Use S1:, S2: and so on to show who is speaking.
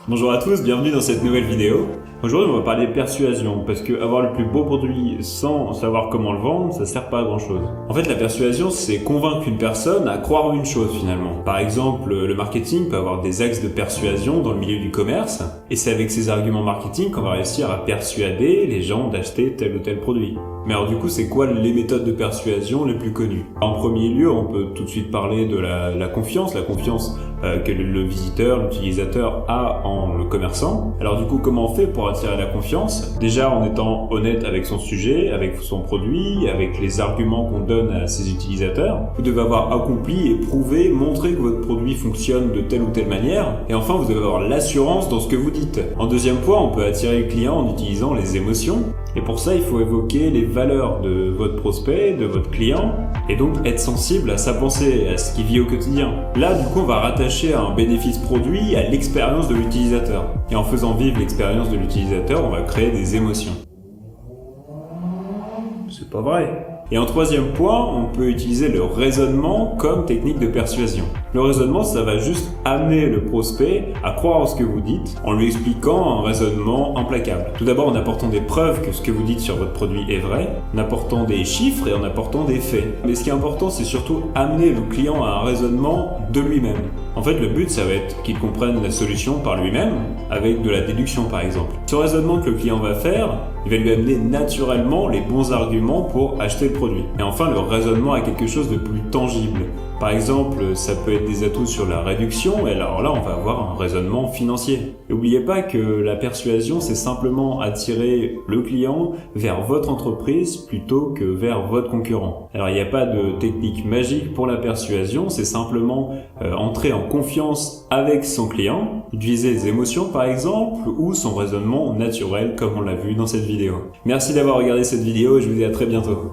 S1: Bonjour à tous, bienvenue dans cette nouvelle vidéo. Aujourd'hui on va parler de persuasion, parce que avoir le plus beau produit sans savoir comment le vendre, ça sert pas à grand chose. En fait la persuasion c'est convaincre une personne à croire en une chose finalement. Par exemple le marketing peut avoir des axes de persuasion dans le milieu du commerce, et c'est avec ces arguments marketing qu'on va réussir à persuader les gens d'acheter tel ou tel produit. Mais alors du coup c'est quoi les méthodes de persuasion les plus connues? En premier lieu on peut tout de suite parler de la confiance, que le visiteur, l'utilisateur a en le commerçant. Alors du coup comment on fait pour attirer la confiance? Déjà en étant honnête avec son sujet, avec son produit, avec les arguments qu'on donne à ses utilisateurs. Vous devez avoir accompli et prouvé, montré que votre produit fonctionne de telle ou telle manière. Et enfin vous devez avoir l'assurance dans ce que vous dites. En deuxième point, on peut attirer le client en utilisant les émotions. Et pour ça il faut évoquer les valeurs de votre prospect, de votre client, et donc être sensible à sa pensée, à ce qu'il vit au quotidien. Là du coup on va rattacher un bénéfice produit à l'expérience de l'utilisateur. Et en faisant vivre l'expérience de l'utilisateur, on va créer des émotions. C'est pas vrai. Et en troisième point, on peut utiliser le raisonnement comme technique de persuasion. Le raisonnement, ça va juste amener le prospect à croire en ce que vous dites en lui expliquant un raisonnement implacable. Tout d'abord en apportant des preuves que ce que vous dites sur votre produit est vrai, en apportant des chiffres et en apportant des faits. Mais ce qui est important, c'est surtout amener le client à un raisonnement de lui-même. En fait, le but, ça va être qu'il comprenne la solution par lui-même, avec de la déduction par exemple. Ce raisonnement que le client va faire, il va lui amener naturellement les bons arguments pour acheter le produit. Et enfin, le raisonnement a quelque chose de plus tangible. Par exemple, ça peut être des atouts sur la réduction, et alors là, on va avoir un raisonnement financier. N'oubliez pas que la persuasion, c'est simplement attirer le client vers votre entreprise plutôt que vers votre concurrent. Alors, il n'y a pas de technique magique pour la persuasion, c'est simplement entrer en confiance avec son client, utiliser les émotions par exemple, ou son raisonnement naturel comme on l'a vu dans cette vidéo. Merci d'avoir regardé cette vidéo et je vous dis à très bientôt.